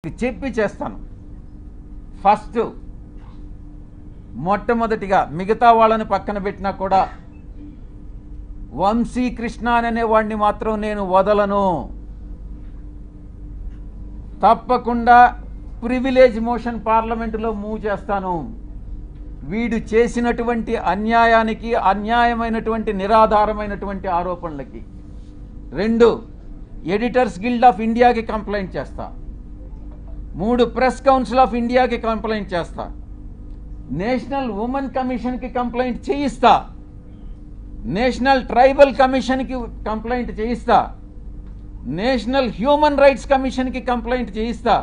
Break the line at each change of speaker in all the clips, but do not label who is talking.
చెప్పి చేస్తాను. ఫస్ట్ మొట్టమొదటిగా మిగతా వాళ్ళని పక్కన పెట్టినా కూడా వంశీ కృష్ణ అనే వాడిని మాత్రం నేను వదలను. తప్పకుండా ప్రివిలేజ్ మోషన్ పార్లమెంటులో మూవ్ చేస్తాను. వీడు చేసినటువంటి అన్యాయానికి, అన్యాయమైనటువంటి నిరాధారమైనటువంటి ఆరోపణలకి. 2, ఎడిటర్స్ గిల్డ్ ఆఫ్ ఇండియాకి కంప్లైంట్ చేస్తా. 3, ప్రెస్ కౌన్సిల్ ఆఫ్ ఇండియాకి కంప్లైంట్ చేస్తా. నేషనల్ ఉమెన్ కమిషన్కి కంప్లైంట్ చేయిస్తా. నేషనల్ ట్రైబల్ కమిషన్కి కంప్లైంట్ చేయిస్తా. నేషనల్ హ్యూమన్ రైట్స్ కమిషన్కి కంప్లైంట్ చేయిస్తా.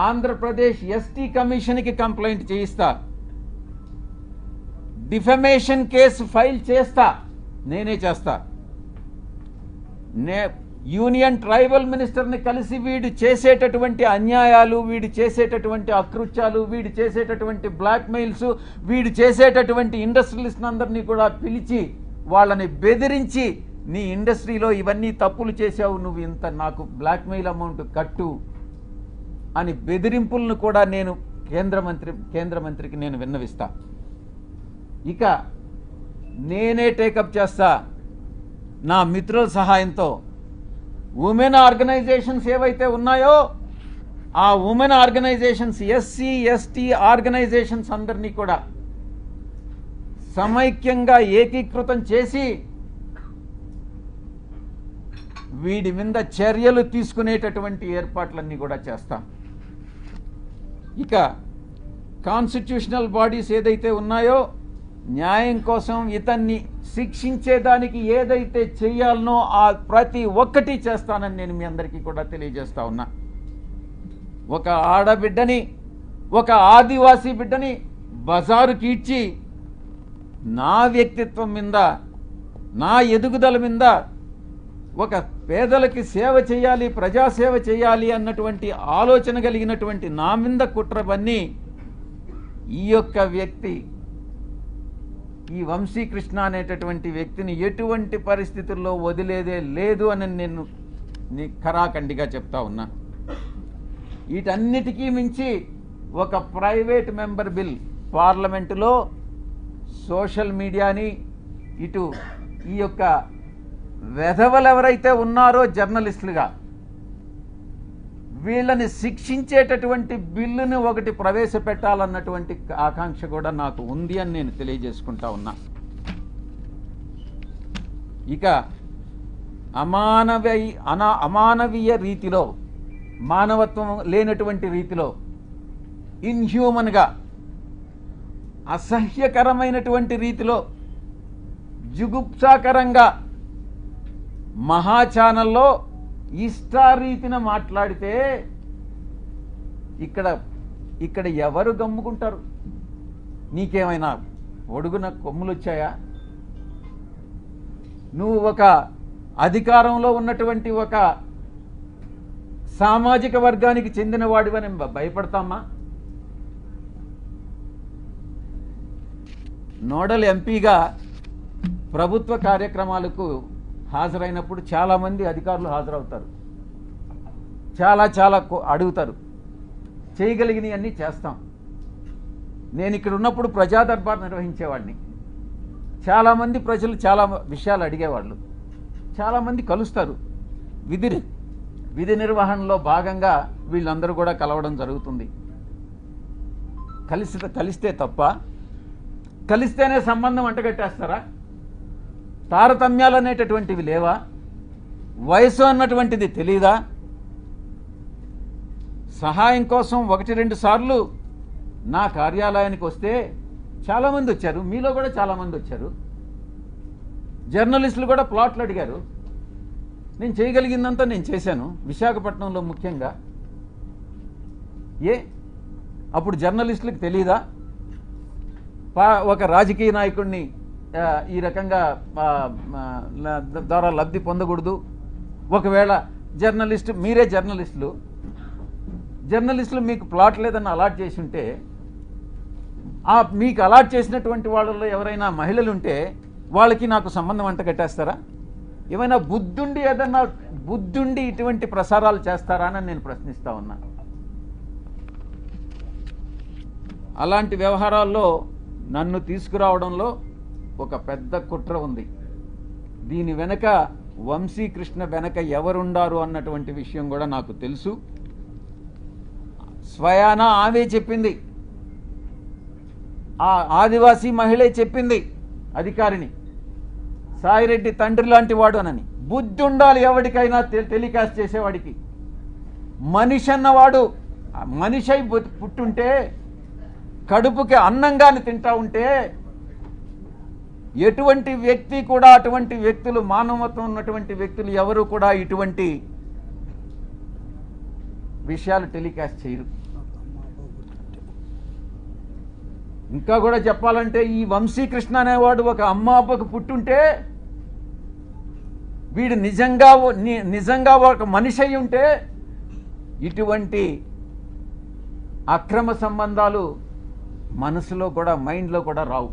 ఆంధ్రప్రదేశ్ ఎస్టీ కమిషన్కి కంప్లైంట్ చేయిస్తా. డిఫమేషన్ కేసు ఫైల్ చేస్తా. నేనే చేస్తా. యూనియన్ ట్రైబల్ మినిస్టర్ని కలిసి వీడు చేసేటటువంటి అన్యాయాలు, వీడు చేసేటటువంటి అకృత్యాలు, వీడు చేసేటటువంటి బ్లాక్మెయిల్స్, వీడు చేసేటటువంటి ఇండస్ట్రియలిస్ట్ అందరినీ కూడా పిలిచి వాళ్ళని బెదిరించి, నీ ఇండస్ట్రీలో ఇవన్నీ తప్పులు చేశావు, నువ్వు ఇంత నాకు బ్లాక్మెయిల్ అమౌంట్ కట్టు అని బెదిరింపులను కూడా నేను కేంద్ర మంత్రికి నేను విన్నవిస్తా. ఇక నేనే టేకప్ చేస్తా నా మిత్రుల సహాయంతో. ఉమెన్ ఆర్గనైజేషన్స్ ఏవైతే ఉన్నాయో ఆ women organisations, SC ST organisations అందరినీ కూడా సమైక్యంగా ఏకీకృతం చేసి వీడి మీద చర్యలు తీసుకునేటటువంటి ఏర్పాట్లన్నీ కూడా చేస్తాం. ఇక కాన్స్టిట్యూషనల్ బాడీస్ ఏదైతే ఉన్నాయో న్యాయం కోసం ఇతన్ని శిక్షించేదానికి ఏదైతే చేయాలనో ఆ ప్రతి ఒక్కటి చేస్తానని నేను మీ అందరికీ కూడా తెలియజేస్తా ఉన్నా. ఒక ఆడబిడ్డని, ఒక ఆదివాసీ బిడ్డని బజారుకి ఇచ్చి నా వ్యక్తిత్వం మీద, నా ఎదుగుదల మీద, ఒక పేదలకి సేవ చేయాలి, ప్రజాసేవ చేయాలి అన్నటువంటి ఆలోచన కలిగినటువంటి నా మీద కుట్ర పన్ని ఈ యొక్క వ్యక్తి, ఈ వంశీ కృష్ణ అనేటటువంటి వ్యక్తిని ఎటువంటి పరిస్థితుల్లో వదిలేదే లేదు అని నేను ఖరాఖండిగా చెప్తా ఉన్నా. వీటన్నిటికీ మించి ఒక ప్రైవేట్ మెంబర్ బిల్ పార్లమెంటులో సోషల్ మీడియాని, ఇటు ఈ యొక్క వెధవలు ఎవరైతే ఉన్నారో జర్నలిస్టులుగా వీళ్ళని శిక్షించేటటువంటి బిల్లుని ఒకటి ప్రవేశపెట్టాలన్నటువంటి ఆకాంక్ష కూడా నాకు ఉంది అని నేను తెలియజేసుకుంటా ఉన్నా. ఇక అమానవీయ రీతిలో, మానవత్వం లేనటువంటి రీతిలో, ఇన్హ్యూమన్గా, అసహ్యకరమైనటువంటి రీతిలో, జుగుప్సాకరంగా మహా ఛానల్లో ఇష్టారీతిన మాట్లాడితే ఇక్కడ ఎవరు గమ్ముకుంటారు? నీకేమైనా ఒడుగున కొమ్ములు వచ్చాయా? నువ్వు ఒక అధికారంలో ఉన్నటువంటి ఒక సామాజిక వర్గానికి చెందిన వాడివని భయపడతామా? నోడల్ ఎంపీగా ప్రభుత్వ కార్యక్రమాలకు హాజరైనప్పుడు చాలామంది అధికారులు హాజరవుతారు, చాలా అడుగుతారు, చేయగలిగినవన్నీ చేస్తాం. నేను ఇక్కడ ఉన్నప్పుడు ప్రజా దర్బార్ నిర్వహించేవాడిని. చాలామంది ప్రజలు చాలా విషయాలు అడిగేవాళ్ళు, చాలామంది కలుస్తారు. విధి నిర్వహణలో భాగంగా వీళ్ళందరూ కూడా కలవడం జరుగుతుంది. కలిస్తే తప్ప, కలిస్తేనే సంబంధం అంటగట్టేస్తారా? తారతమ్యాలు అనేటటువంటివి లేవా? వయసు అన్నటువంటిది తెలీదా? సహాయం కోసం 1-2 సార్లు నా కార్యాలయానికి వస్తే చాలామంది వచ్చారు, మీలో కూడా చాలామంది వచ్చారు. జర్నలిస్టులు కూడా ప్లాట్లు అడిగారు. నేను చేయగలిగిందంతా నేను చేశాను, విశాఖపట్నంలో ముఖ్యంగా. అప్పుడు జర్నలిస్టులకు తెలీదా? ఒక రాజకీయ నాయకుడిని ఈ రకంగా ద్వారా లబ్ధి పొందకూడదు. ఒకవేళ మీరే జర్నలిస్టులు మీకు ప్లాట్ లేదని అలాట్ చేసి ఉంటే, మీకు అలాట్ చేసినటువంటి వాళ్ళలో ఎవరైనా మహిళలు ఉంటే వాళ్ళకి నాకు సంబంధం అంట కట్టేస్తారా? ఏమైనా బుద్ధుండి ఏదన్నా బుద్ధుండి ఇటువంటి ప్రసారాలు చేస్తారా అని నేను ప్రశ్నిస్తా ఉన్నా. అలాంటి వ్యవహారాల్లో నన్ను తీసుకురావడంలో ఒక పెద్ద కుట్ర ఉంది. దీని వెనక వంశీకృష్ణ వెనక ఎవరుండారు అన్నటువంటి విషయం కూడా నాకు తెలుసు. స్వయానా ఆమె చెప్పింది, ఆ ఆదివాసీ మహిళే చెప్పింది అధికారిని, సాయిరెడ్డి తండ్రి లాంటి వాడు అనని. బుద్ధి ఉండాలి ఎవరికైనా టెలికాస్ట్ చేసేవాడికి. మనిషి అన్నవాడు మనిషి అయి పుట్టుంటే, కడుపుకి అన్నంగాని తింటా ఉంటే, ఎటువంటి వ్యక్తి కూడా, అటువంటి వ్యక్తులు, మానవత్వం ఉన్నటువంటి వ్యక్తులు ఎవరు కూడా ఇటువంటి విషయాలు టెలికాస్ట్ చేయరు. ఇంకా కూడా చెప్పాలంటే ఈ వంశీకృష్ణ అనేవాడు ఒక అమ్మ అబ్బకు పుట్టుంటే, వీడు నిజంగా ఒక మనిషి అయి ఉంటే ఇటువంటి అక్రమ సంబంధాలు మనసులో కూడా, మైండ్లో కూడా రావు.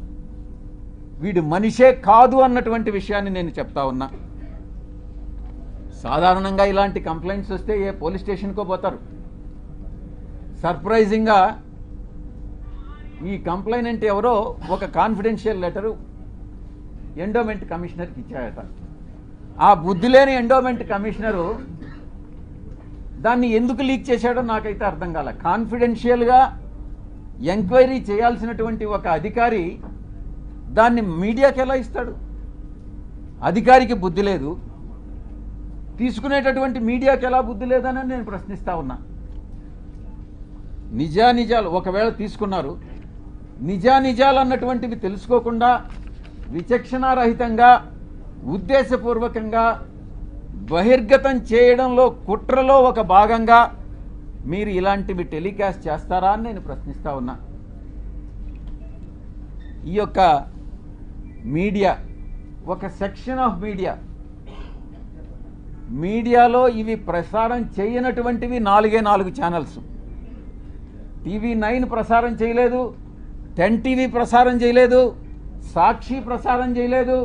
వీడు మనిషే కాదు అన్నటువంటి విషయాన్ని నేను చెప్తా ఉన్నా. సాధారణంగా ఇలాంటి కంప్లైంట్స్ వస్తే ఏ పోలీస్ స్టేషన్కో పోతారు. సర్ప్రైజింగ్గా ఈ కంప్లైనెంట్ ఎవరో ఒక కాన్ఫిడెన్షియల్ లెటరు ఎండోమెంట్ కమిషనర్కి ఇచ్చాయట. ఆ బుద్ధి లేని ఎండోమెంట్ కమిషనరు దాన్ని ఎందుకు లీక్ చేశాడో నాకైతే అర్థం కాలే. కాన్ఫిడెన్షియల్గా ఎంక్వైరీ చేయాల్సినటువంటి ఒక అధికారి దాన్ని మీడియాకి ఎలా ఇస్తాడు? అధికారికి బుద్ధి లేదు, తీసుకునేటటువంటి మీడియాకి ఎలా బుద్ధి లేదని నేను ప్రశ్నిస్తా ఉన్నా. నిజానిజాలు ఒకవేళ తీసుకున్నారు, నిజానిజాలు అన్నటువంటివి తెలుసుకోకుండా విచక్షణారహితంగా ఉద్దేశపూర్వకంగా బహిర్గతం చేయడంలో, కుట్రలో ఒక భాగంగా మీరు ఇలాంటివి టెలికాస్ట్ చేస్తారా అని నేను ప్రశ్నిస్తా ఉన్నా. ఈ యొక్క మీడియా, ఒక సెక్షన్ ఆఫ్ మీడియాలో ఇవి ప్రసారం చేయనటువంటివి 4 ఛానల్స్. TV9 ప్రసారం చేయలేదు, 10 TV ప్రసారం చేయలేదు, సాక్షి ప్రసారం చేయలేదు,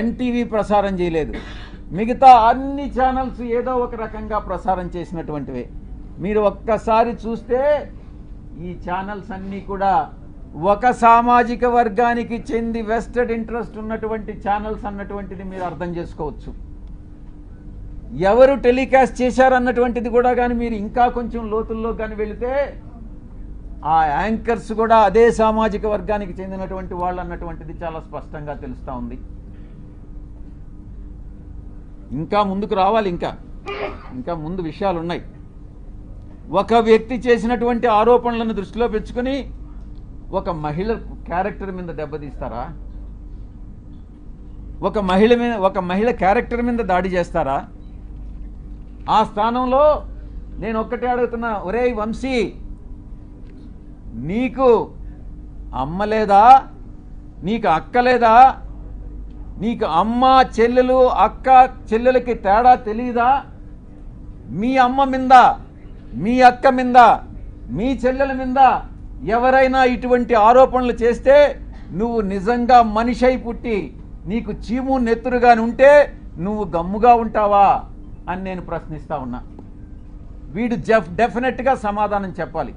NTV ప్రసారం చేయలేదు. మిగతా అన్ని ఛానల్స్ ఏదో ఒక రకంగా ప్రసారం చేసినటువంటివే. మీరు ఒక్కసారి చూస్తే ఈ ఛానల్స్ అన్నీ కూడా ఒక సామాజిక వర్గానికి చెంది వెస్టెడ్ ఇంట్రెస్ట్ ఉన్నటువంటి ఛానల్స్ అన్నటువంటిది మీరు అర్థం చేసుకోవచ్చు. ఎవరు టెలికాస్ట్ చేశారన్నటువంటిది కూడా కానీ మీరు ఇంకా కొంచెం లోతుల్లో కానీ వెళితే ఆ యాంకర్స్ కూడా అదే సామాజిక వర్గానికి చెందినటువంటి వాళ్ళు అన్నటువంటిది చాలా స్పష్టంగా తెలుస్తూ ఉంది. ఇంకా ముందుకు రావాలి, ఇంకా ముందు విషయాలు ఉన్నాయి. ఒక వ్యక్తి చేసినటువంటి ఆరోపణలను దృష్టిలో పెంచుకొని ఒక మహిళ క్యారెక్టర్ మీద దెబ్బతీస్తారా? ఒక మహిళ క్యారెక్టర్ మీద దాడి చేస్తారా? ఆ స్థానంలో నేను ఒక్కటే అడుగుతున్నా, ఒరేయ్ వంశీ, నీకు అమ్మ లేదా? నీకు అక్క లేదా? నీకు అమ్మ చెల్లెలు, అక్క చెల్లెలకి తేడా తెలియదా? మీ అమ్మ మీద, మీ అక్క మీద, మీ చెల్లెల మీద ఎవరైనా ఇటువంటి ఆరోపణలు చేస్తే నువ్వు నిజంగా మనిషి అయి పుట్టి నీకు చీము నెత్తురుగాని ఉంటే నువ్వు గమ్ముగా ఉంటావా అని నేను ప్రశ్నిస్తా ఉన్నా. వీడు డెఫినెట్గా సమాధానం చెప్పాలి.